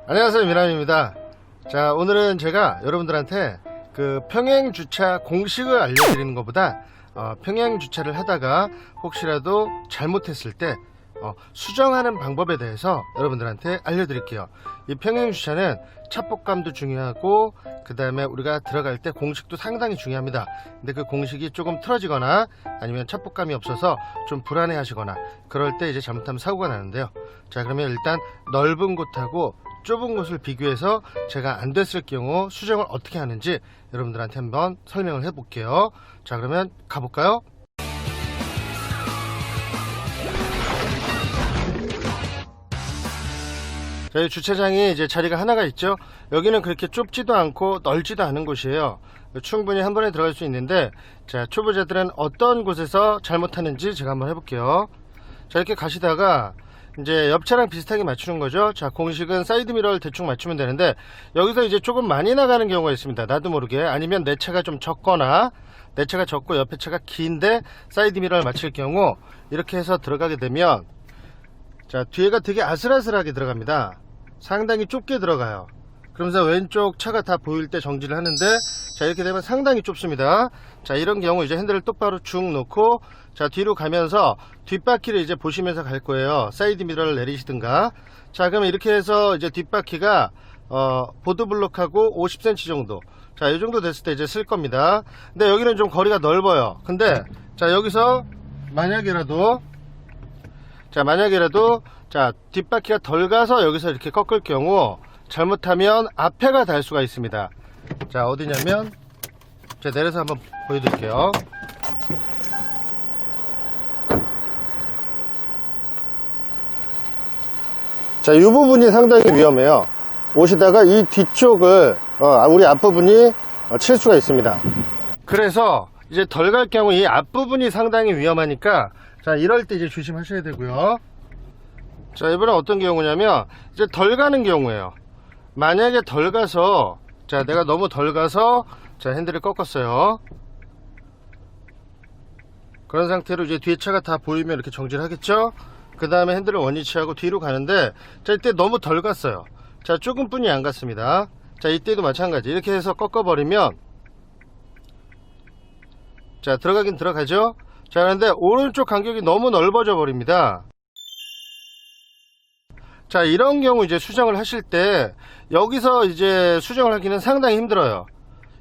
안녕하세요, 미남입니다. 자, 오늘은 제가 여러분들한테 그 평행주차 공식을 알려드리는 것보다 평행 주차를 하다가 혹시라도 잘못했을 때 수정하는 방법에 대해서 여러분들한테 알려드릴게요. 이 평행 주차는 차폭감도 중요하고 그 다음에 우리가 들어갈 때 공식도 상당히 중요합니다. 근데 그 공식이 조금 틀어지거나 아니면 차폭감이 없어서 좀 불안해 하시거나 그럴 때 이제 잘못하면 사고가 나는데요. 자, 그러면 일단 넓은 곳하고 좁은 곳을 비교해서 제가 안 됐을 경우 수정을 어떻게 하는지 여러분들한테 한번 설명을 해 볼게요. 자, 그러면 가볼까요? 저희 주차장이 이제 자리가 하나가 있죠. 여기는 그렇게 좁지도 않고 넓지도 않은 곳이에요. 충분히 한 번에 들어갈 수 있는데, 자, 초보자들은 어떤 곳에서 잘못하는지 제가 한번 해볼게요. 자, 이렇게 가시다가 이제 옆차랑 비슷하게 맞추는 거죠. 자, 공식은 사이드 미러를 대충 맞추면 되는데, 여기서 이제 조금 많이 나가는 경우가 있습니다. 나도 모르게. 아니면 내 차가 좀 적거나 내 차가 적고 옆에 차가 긴데 사이드 미러를 맞출 경우 이렇게 해서 들어가게 되면, 자, 뒤에가 되게 아슬아슬하게 들어갑니다. 상당히 좁게 들어가요. 그러면서 왼쪽 차가 다 보일 때 정지를 하는데, 자, 이렇게 되면 상당히 좁습니다. 자, 이런 경우 이제 핸들을 똑바로 쭉 놓고, 자, 뒤로 가면서 뒷바퀴를 이제 보시면서 갈 거예요. 사이드 미러를 내리시든가. 자, 그러면 이렇게 해서 이제 뒷바퀴가 보드블록하고 50cm 정도, 자, 이 정도 됐을 때 이제 쓸 겁니다. 근데 여기는 좀 거리가 넓어요. 근데 자, 여기서 만약에라도 자, 뒷바퀴가 덜 가서 여기서 이렇게 꺾을 경우 잘못하면 앞에가 달 수가 있습니다. 자, 어디냐면 제가 내려서 한번 보여드릴게요. 자, 이 부분이 상당히 위험해요. 오시다가 이 뒤쪽을 우리 앞부분이 칠 수가 있습니다. 그래서 이제 덜 갈 경우 이 앞부분이 상당히 위험하니까, 자, 이럴 때 이제 조심하셔야 되고요. 자, 이번엔 어떤 경우냐면 이제 덜 가는 경우예요. 만약에 덜 가서, 자, 내가 너무 덜 가서, 자, 핸들을 꺾었어요. 그런 상태로 이제 뒤에 차가 다 보이면 이렇게 정지를 하겠죠. 그 다음에 핸들을 원위치하고 뒤로 가는데, 자, 이때 너무 덜 갔어요. 자, 조금뿐이 안 갔습니다. 자, 이때도 마찬가지. 이렇게 해서 꺾어버리면, 자, 들어가긴 들어가죠. 자, 그런데 오른쪽 간격이 너무 넓어져 버립니다. 자, 이런 경우 이제 수정을 하실 때 여기서 이제 수정을 하기는 상당히 힘들어요.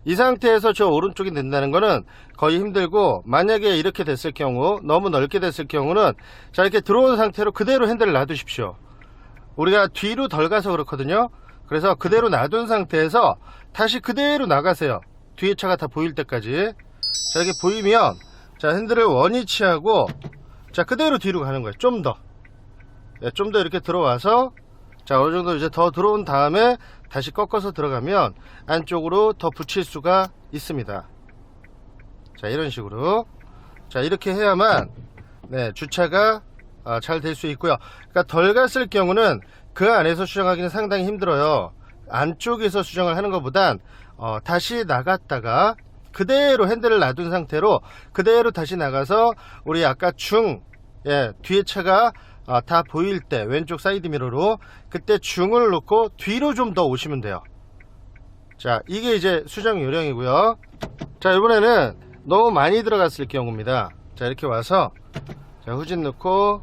이 상태에서 저 오른쪽이 된다는 거는 거의 힘들고, 만약에 이렇게 됐을 경우, 너무 넓게 됐을 경우는, 자, 이렇게 들어온 상태로 그대로 핸들을 놔두십시오. 우리가 뒤로 덜 가서 그렇거든요. 그래서 그대로 놔둔 상태에서 다시 그대로 나가세요. 뒤에 차가 다 보일 때까지. 자, 이렇게 보이면, 자, 핸들을 원위치하고, 자, 그대로 뒤로 가는 거예요. 좀 더 이렇게 들어와서, 자, 어느 정도 이제 더 들어온 다음에 다시 꺾어서 들어가면 안쪽으로 더 붙일 수가 있습니다. 자, 이런 식으로. 자, 이렇게 해야만, 네, 주차가 잘 될 수 있고요. 그러니까 덜 갔을 경우는 그 안에서 수정하기는 상당히 힘들어요. 안쪽에서 수정을 하는 것보단 다시 나갔다가 그대로 핸들을 놔둔 상태로 그대로 다시 나가서, 우리 아까 뒤에 차가 다 보일 때 왼쪽 사이드 미러로 그때 중을 놓고 뒤로 좀 더 오시면 돼요. 자, 이게 이제 수정 요령이고요. 자, 이번에는 너무 많이 들어갔을 경우입니다. 자, 이렇게 와서, 자, 후진 넣고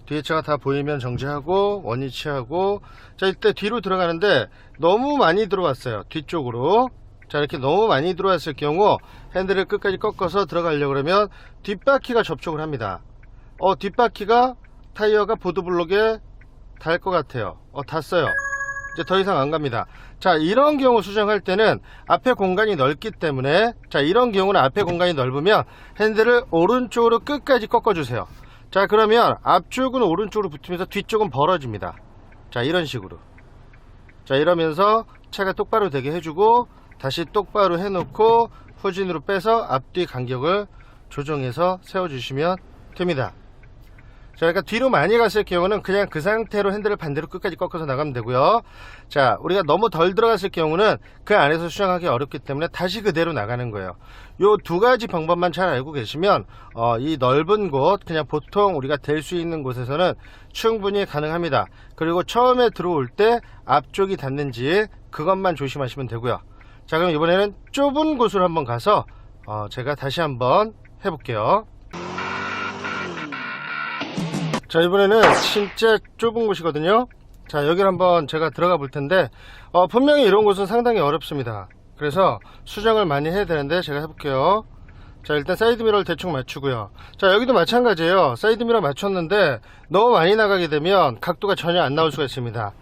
뒤에 차가 다 보이면 정지하고 원위치하고, 자, 이때 뒤로 들어가는데 너무 많이 들어왔어요. 뒤쪽으로. 자, 이렇게 너무 많이 들어왔을 경우 핸들을 끝까지 꺾어서 들어가려고 그러면 뒷바퀴가 접촉을 합니다. 뒷바퀴가 타이어가 보드블록에 닿을 것 같아요. 닿았어요. 이제 더 이상 안 갑니다. 자, 이런 경우 수정할 때는 앞에 공간이 넓기 때문에, 자, 이런 경우는 앞에 공간이 넓으면 핸들을 오른쪽으로 끝까지 꺾어주세요. 자, 그러면 앞쪽은 오른쪽으로 붙으면서 뒤쪽은 벌어집니다. 자, 이런 식으로. 자, 이러면서 차가 똑바로 되게 해주고, 다시 똑바로 해놓고 후진으로 빼서 앞뒤 간격을 조정해서 세워주시면 됩니다. 자, 그러니까 뒤로 많이 갔을 경우는 그냥 그 상태로 핸들을 반대로 끝까지 꺾어서 나가면 되고요. 자, 우리가 너무 덜 들어갔을 경우는 그 안에서 수정하기 어렵기 때문에 다시 그대로 나가는 거예요. 요 두 가지 방법만 잘 알고 계시면 이 넓은 곳, 그냥 보통 우리가 댈 수 있는 곳에서는 충분히 가능합니다. 그리고 처음에 들어올 때 앞쪽이 닿는지 그것만 조심하시면 되고요. 자, 그럼 이번에는 좁은 곳으로 한번 가서 제가 다시 한번 해볼게요. 자, 이번에는 진짜 좁은 곳이거든요. 자, 여기를 한번 제가 들어가 볼 텐데 분명히 이런 곳은 상당히 어렵습니다. 그래서 수정을 많이 해야 되는데 제가 해볼게요. 자, 일단 사이드미러를 대충 맞추고요. 자, 여기도 마찬가지예요. 사이드미러 맞췄는데 너무 많이 나가게 되면 각도가 전혀 안 나올 수가 있습니다.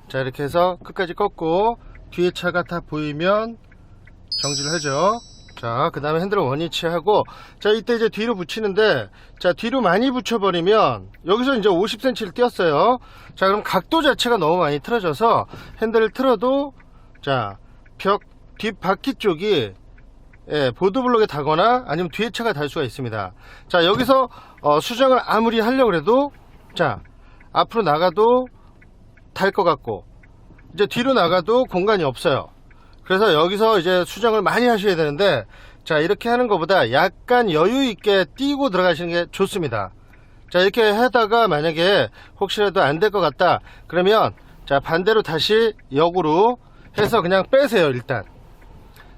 자, 이렇게 해서 끝까지 꺾고 뒤에 차가 다 보이면 정지를 하죠. 자, 그 다음에 핸들을 원위치하고, 자, 이때 이제 뒤로 붙이는데, 자, 뒤로 많이 붙여버리면 여기서 이제 50cm를 띄었어요. 자, 그럼 각도 자체가 너무 많이 틀어져서 핸들을 틀어도, 자, 벽 뒷바퀴 쪽이 보드블록에 닿거나 아니면 뒤에 차가 닿을 수가 있습니다. 자, 여기서 수정을 아무리 하려고 해도, 자, 앞으로 나가도 닿을 것 같고, 이제 뒤로 나가도 공간이 없어요. 그래서 여기서 이제 수정을 많이 하셔야 되는데, 자, 이렇게 하는 것보다 약간 여유 있게 띄고 들어가시는 게 좋습니다. 자, 이렇게 하다가 만약에 혹시라도 안 될 것 같다 그러면, 자, 반대로 다시 역으로 해서 그냥 빼세요. 일단,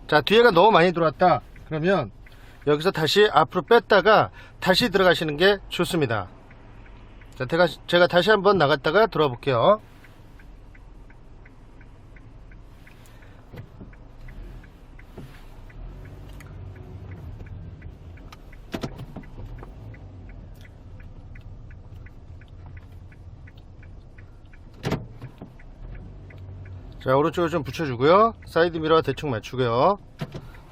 자, 뒤에가 너무 많이 들어왔다 그러면 여기서 다시 앞으로 뺐다가 다시 들어가시는 게 좋습니다. 자, 제가 다시 한번 나갔다가 들어와 볼게요. 자, 오른쪽을 좀 붙여주고요. 사이드 미러 대충 맞추고요.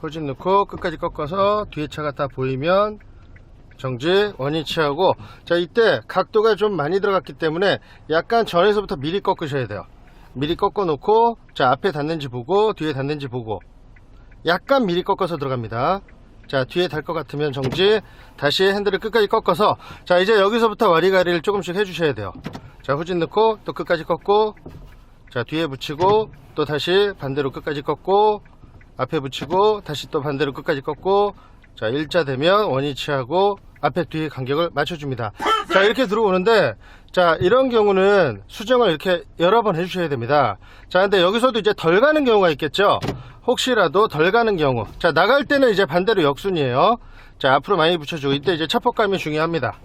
홀진 넣고 끝까지 꺾어서 뒤에 차가 다 보이면 정지, 원위치하고, 자, 이때 각도가 좀 많이 들어갔기 때문에 약간 전에서부터 미리 꺾으셔야 돼요. 미리 꺾어 놓고, 자, 앞에 닿는지 보고 뒤에 닿는지 보고 약간 미리 꺾어서 들어갑니다. 자, 뒤에 닿을 것 같으면 정지, 다시 핸들을 끝까지 꺾어서, 자, 이제 여기서부터 와리가리를 조금씩 해주셔야 돼요. 자, 후진 넣고 또 끝까지 꺾고, 자, 뒤에 붙이고 또 다시 반대로 끝까지 꺾고, 앞에 붙이고 다시 또 반대로 끝까지 꺾고, 자, 일자 되면 원위치하고 앞에 뒤에 간격을 맞춰줍니다. 자, 이렇게 들어오는데, 자, 이런 경우는 수정을 이렇게 여러 번 해주셔야 됩니다. 자, 근데 여기서도 이제 덜 가는 경우가 있겠죠. 혹시라도 덜 가는 경우, 자, 나갈 때는 이제 반대로 역순이에요. 자, 앞으로 많이 붙여주고, 이때 이제 차폭감이 중요합니다.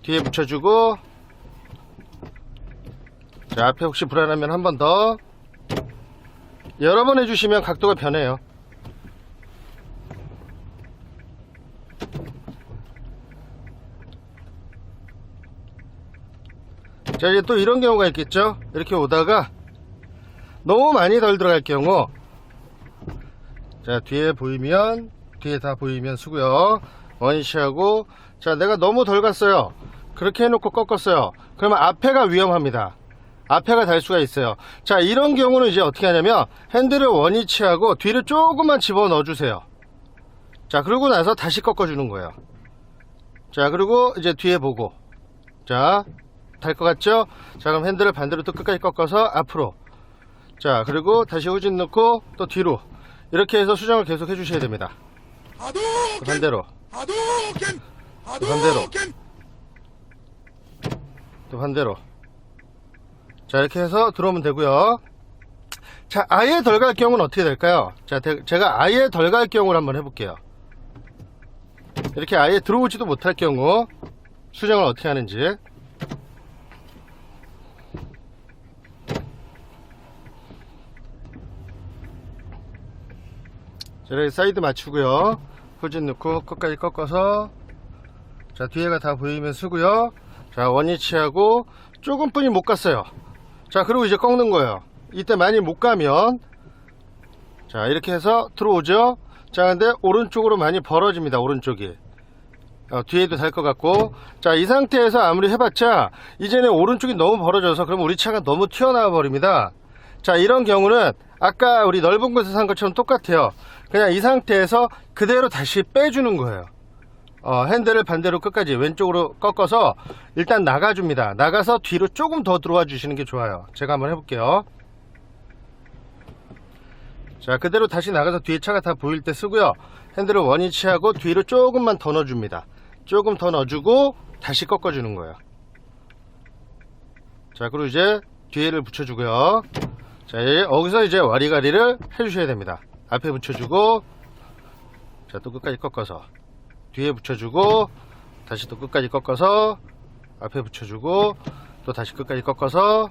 뒤에 붙여주고, 자, 앞에 혹시 불안하면 한 번 더 여러 번 해주시면 각도가 변해요. 자, 이제 또 이런 경우가 있겠죠. 이렇게 오다가 너무 많이 덜 들어갈 경우, 자, 뒤에 보이면, 뒤에 다 보이면 쓰고요. 원위치하고, 자, 내가 너무 덜 갔어요. 그렇게 해놓고 꺾었어요. 그러면 앞에가 위험합니다. 앞에가 달 수가 있어요. 자, 이런 경우는 이제 어떻게 하냐면 핸들을 원위치하고 뒤를 조금만 집어 넣어 주세요. 자, 그러고 나서 다시 꺾어 주는 거예요. 자, 그리고 이제 뒤에 보고, 자, 달 것 같죠? 자, 그럼 핸들을 반대로 또 끝까지 꺾어서 앞으로, 자, 그리고 다시 후진 넣고 또 뒤로, 이렇게 해서 수정을 계속 해주셔야 됩니다. 또 반대로, 또 반대로, 또 반대로. 자, 이렇게 해서 들어오면 되고요. 자, 아예 덜 갈 경우는 어떻게 될까요? 자, 제가 아예 덜 갈 경우를 한번 해볼게요. 이렇게 아예 들어오지도 못할 경우 수정을 어떻게 하는지. 자, 이렇게 사이드 맞추고요. 후진 넣고 끝까지 꺾어서, 자, 뒤에가 다 보이면 쓰고요. 자, 원위치하고 조금뿐이 못 갔어요. 자, 그리고 이제 꺾는 거예요. 이때 많이 못 가면, 자, 이렇게 해서 들어오죠. 자, 근데 오른쪽으로 많이 벌어집니다. 오른쪽이 뒤에도 달 것 같고. 자, 이 상태에서 아무리 해봤자 이제는 오른쪽이 너무 벌어져서 그럼 우리 차가 너무 튀어나와 버립니다. 자, 이런 경우는 아까 우리 넓은 곳에서 한 것처럼 똑같아요. 그냥 이 상태에서 그대로 다시 빼주는 거예요. 핸들을 반대로 끝까지 왼쪽으로 꺾어서 일단 나가줍니다. 나가서 뒤로 조금 더 들어와 주시는 게 좋아요. 제가 한번 해볼게요. 자, 그대로 다시 나가서 뒤에 차가 다 보일 때 쓰고요. 핸들을 원위치하고 뒤로 조금만 더 넣어줍니다. 조금 더 넣어주고 다시 꺾어주는 거예요. 자, 그리고 이제 뒤에를 붙여주고요. 자, 여기서 이제 와리가리를 해주셔야 됩니다. 앞에 붙여주고, 자, 또 끝까지 꺾어서 뒤에 붙여주고, 다시 또 끝까지 꺾어서 앞에 붙여주고, 또 다시 끝까지 꺾어서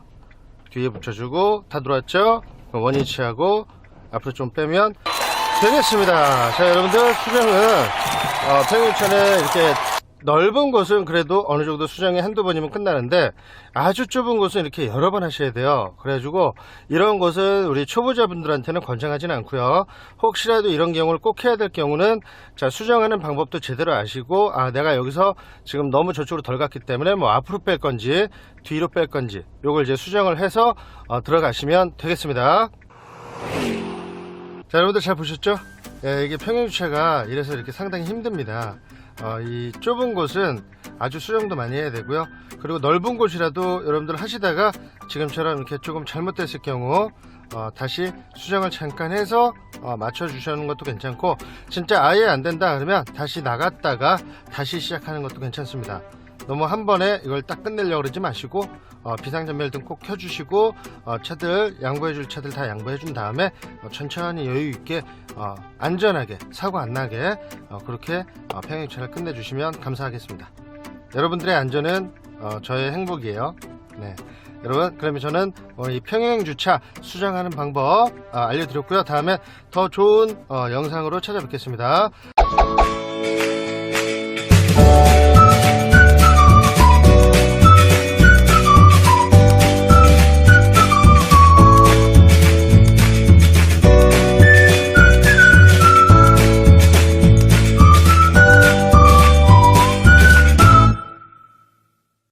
뒤에 붙여주고. 다 들어왔죠? 원위치하고 앞으로 좀 빼면 되겠습니다. 자, 여러분들 수정은 평균차는 이렇게 넓은 곳은 그래도 어느 정도 수정이 한두 번이면 끝나는데 아주 좁은 곳은 이렇게 여러 번 하셔야 돼요. 그래가지고 이런 곳은 우리 초보자분들한테는 권장하지는 않고요. 혹시라도 이런 경우를 꼭 해야 될 경우는 자, 수정하는 방법도 제대로 아시고 내가 여기서 지금 너무 저쪽으로 덜 갔기 때문에 뭐 앞으로 뺄 건지 뒤로 뺄 건지 요걸 이제 수정을 해서 들어가시면 되겠습니다. 자, 여러분들 잘 보셨죠? 이게 평형주차가 이래서 이렇게 상당히 힘듭니다. 이 좁은 곳은 아주 수정도 많이 해야 되고요. 그리고 넓은 곳이라도 여러분들 하시다가 지금처럼 이렇게 조금 잘못됐을 경우 다시 수정을 잠깐 해서 맞춰 주시는 것도 괜찮고, 진짜 아예 안 된다 그러면 다시 나갔다가 다시 시작하는 것도 괜찮습니다. 너무 한 번에 이걸 딱 끝내려고 그러지 마시고 비상전멸등 꼭 켜주시고 차들 양보해줄 차들 다 양보해준 다음에 천천히 여유있게 안전하게 사고 안나게 그렇게 평형주차를 끝내주시면 감사하겠습니다. 여러분들의 안전은 저의 행복이에요. 네, 여러분, 그러면 저는 이 평형주차 수정하는 방법 알려드렸고요. 다음에 더 좋은 영상으로 찾아뵙겠습니다.